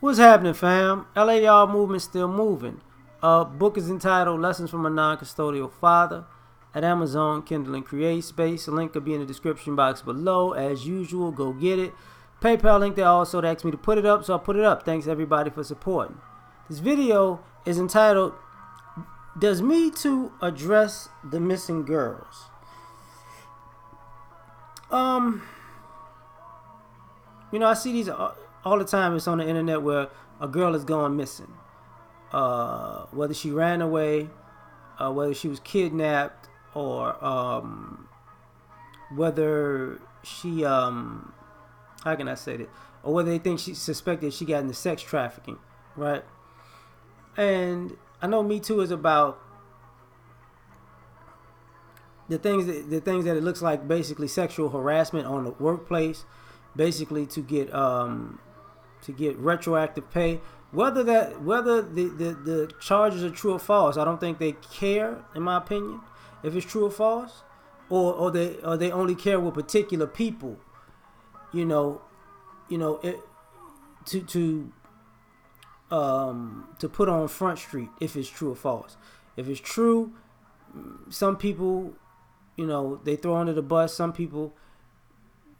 What's happening, fam? L.A.R. movement still moving. Book is entitled Lessons from a Non-Custodial Father at Amazon, Kindle, and Create Space. A link will be in the description box below. As usual, go get it. PayPal link there also. They asked me to put it up, so I put it up. Thanks everybody for supporting. This video is entitled, Does MeToo Address the Missing Girls? I see these all the time. It's on the internet where a girl is going missing. Whether she ran away, whether she was kidnapped, or whether she, how can I say that? Or whether they think she suspected she got into sex trafficking, right? And I know Me Too is about the things that it looks like basically sexual harassment on the workplace, basically to get retroactive pay. Whether the charges are true or false, I don't think they care, in my opinion, if it's true or false, or they only care with particular people, to put on Front Street if it's true or false. If it's true, some people, they throw under the bus. Some people,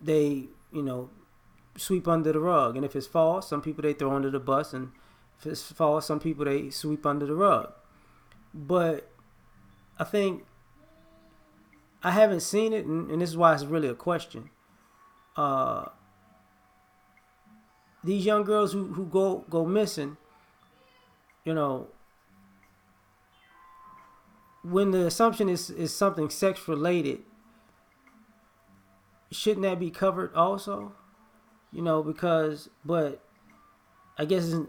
they, sweep under the rug. And if it's false, some people they throw under the bus. And if it's false, some people they sweep under the rug. But I think I haven't seen it, and this is why it's really a question. These young girls who go missing, when the assumption is something sex related, shouldn't that be covered also? But I guess, and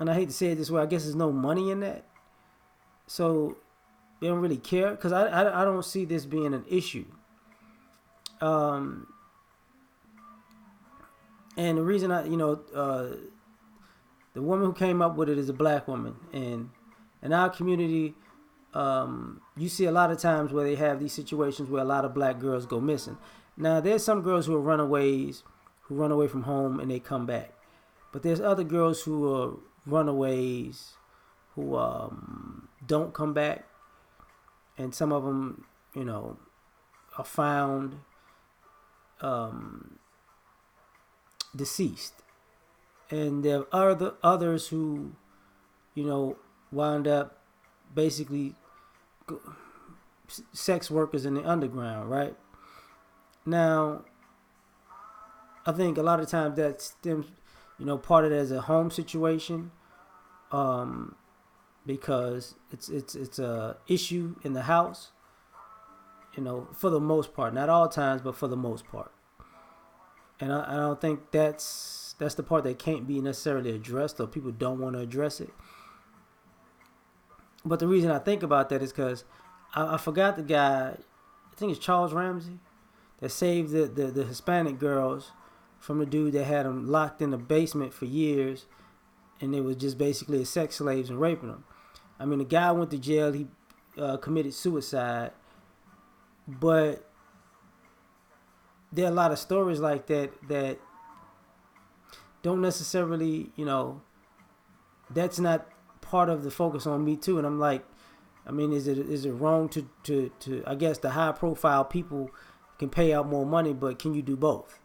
I hate to say it this way, I guess there's no money in that. So they don't really care, because I don't see this being an issue. And the reason the woman who came up with it is a black woman. And in our community, you see a lot of times where they have these situations where a lot of black girls go missing. Now, there's some girls who are runaways, who run away from home and they come back. But there's other girls who are runaways who don't come back. And some of them, are found deceased. And there are others who, wound up basically sex workers in the underground, right? Now, I think a lot of times that stems, part of it as a home situation, because it's a issue in the house, for the most part. Not all times, but for the most part. And I don't think that's the part that can't be necessarily addressed, or people don't want to address it. But the reason I think about that is because I forgot the guy, I think it's Charles Ramsey, that saved the Hispanic girls from the dude that had them locked in the basement for years, and they was just basically sex slaves and raping them. I mean, the guy went to jail. He committed suicide. But there are a lot of stories like that don't necessarily, that's not part of the focus on Me Too. And I'm like, is it wrong to I guess the high profile people can pay out more money, but can you do both?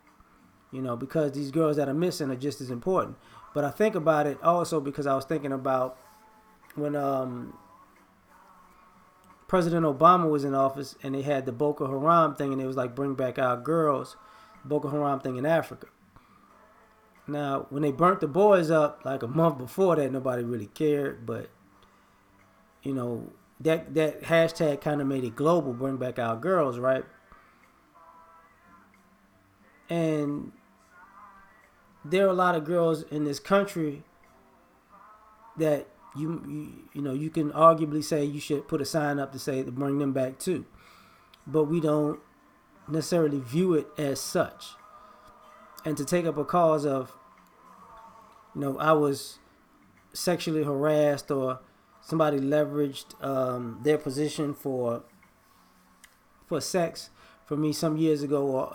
Because these girls that are missing are just as important. But I think about it also because I was thinking about when President Obama was in office and they had the Boko Haram thing, and it was like, bring back our girls, Boko Haram thing in Africa. Now, when they burnt the boys up like a month before that, nobody really cared. But, that hashtag kind of made it global, bring back our girls, right? And there are a lot of girls in this country that you can arguably say you should put a sign up to say to bring them back too. But we don't necessarily view it as such. And to take up a cause of, I was sexually harassed, or somebody leveraged their position for sex for me some years ago, or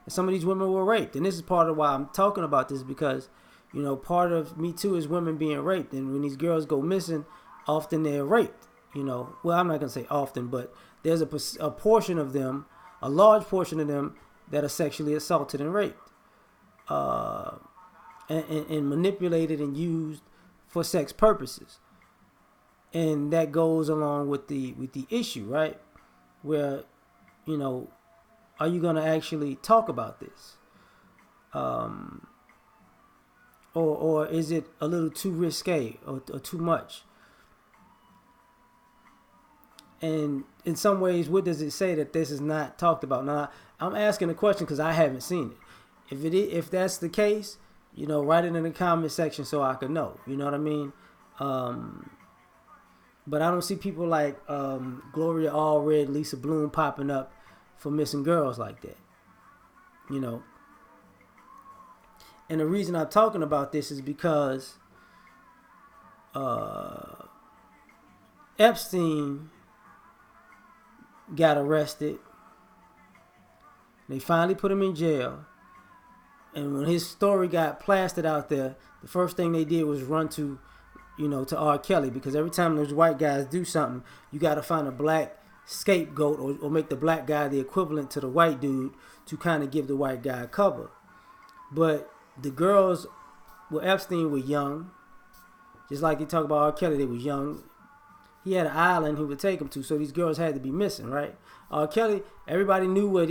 some of these women were raped. And this is part of why I'm talking about this, because Part of Me Too is women being raped, and when these girls go missing, often they're raped. Well, I'm not gonna say often, but there's a portion of them, a large portion of them, that are sexually assaulted and raped, and manipulated and used for sex purposes, and that goes along with the issue, right? Where, are you gonna actually talk about this? Or is it a little too risque or too much? And in some ways, what does it say that this is not talked about? Now, I'm asking a question because I haven't seen it. If that's the case, write it in the comment section so I can know. You know what I mean? But I don't see people like Gloria Allred, Lisa Bloom popping up for missing girls like that. And the reason I'm talking about this is because Epstein got arrested. They finally put him in jail. And when his story got plastered out there, the first thing they did was run to R. Kelly, because every time those white guys do something, you got to find a black scapegoat or make the black guy the equivalent to the white dude to kind of give the white guy cover. But the girls with Epstein were young. Just like they talk about R. Kelly, they was young. He had an island he would take them to, so these girls had to be missing, right? R. Kelly, everybody knew what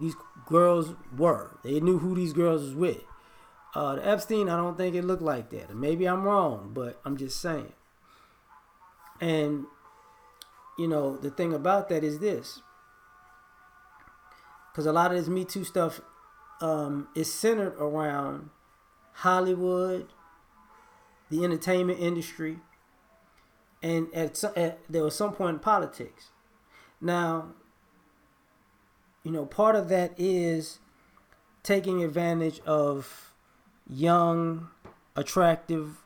these girls were. They knew who these girls was with. The Epstein, I don't think it looked like that. Maybe I'm wrong, but I'm just saying. And, the thing about that is this. Because a lot of this Me Too stuff is centered around Hollywood, the entertainment industry, and there was some point in politics. Now, part of that is taking advantage of young, attractive,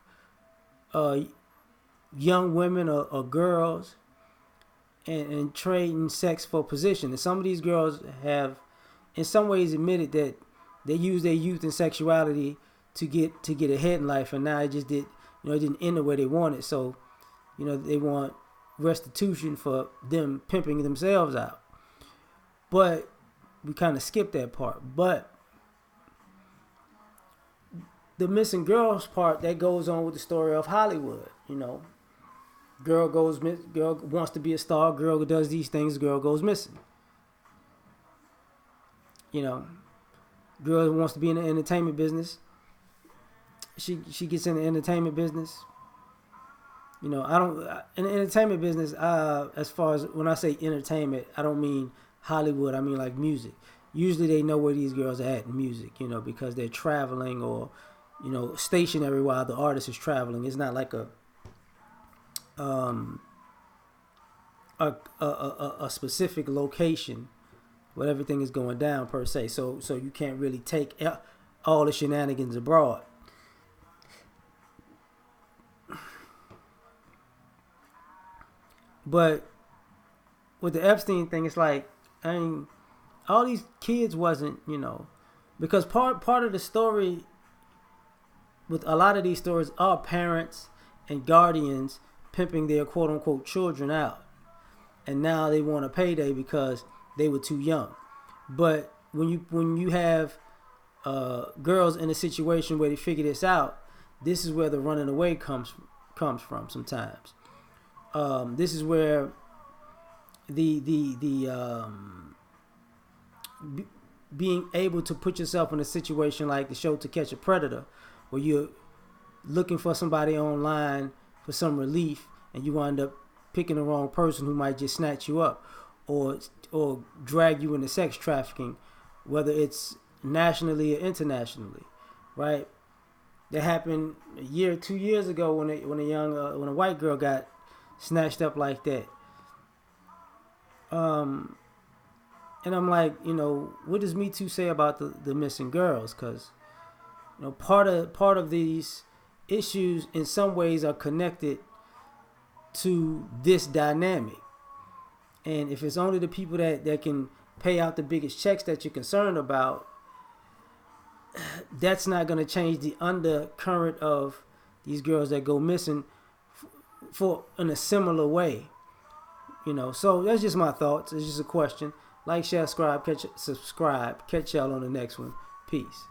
young women or girls, and trading sex for position. And some of these girls have, in some ways, admitted that they used their youth and sexuality to get ahead in life, and now it just it didn't end the way they wanted. So, they want restitution for them pimping themselves out. But we kind of skipped that part. But the missing girls part, that goes on with the story of Hollywood. Girl wants to be a star. Girl does these things. Girl goes missing. Girl wants to be in the entertainment business. She gets in the entertainment business. In the entertainment business, as far as when I say entertainment, I don't mean Hollywood. I mean like music. Usually they know where these girls are at in music, because they're traveling or, stationary while the artist is traveling. It's not like a specific location where everything is going down per se. So you can't really take all the shenanigans abroad. But with the Epstein thing, it's like, all these kids wasn't, because part of the story with a lot of these stories are parents and guardians pimping their quote unquote children out. And now they want a payday because they were too young. But when you have girls in a situation where they figure this out, this is where the running away comes from sometimes. This is where being able to put yourself in a situation like the show To Catch a Predator, where you're looking for somebody online for some relief, and you wind up picking the wrong person who might just snatch you up or drag you into sex trafficking, whether it's nationally or internationally, right? That happened a year, 2 years ago when a white girl got snatched up like that. And I'm like, what does Me Too say about the missing girls? Because, part of these issues in some ways are connected to this dynamic. And if it's only the people that can pay out the biggest checks that you're concerned about, that's not going to change the undercurrent of these girls that go missing for in a similar way. So that's just my thoughts. It's just a question. Like, share, subscribe. Catch y'all on the next one. Peace.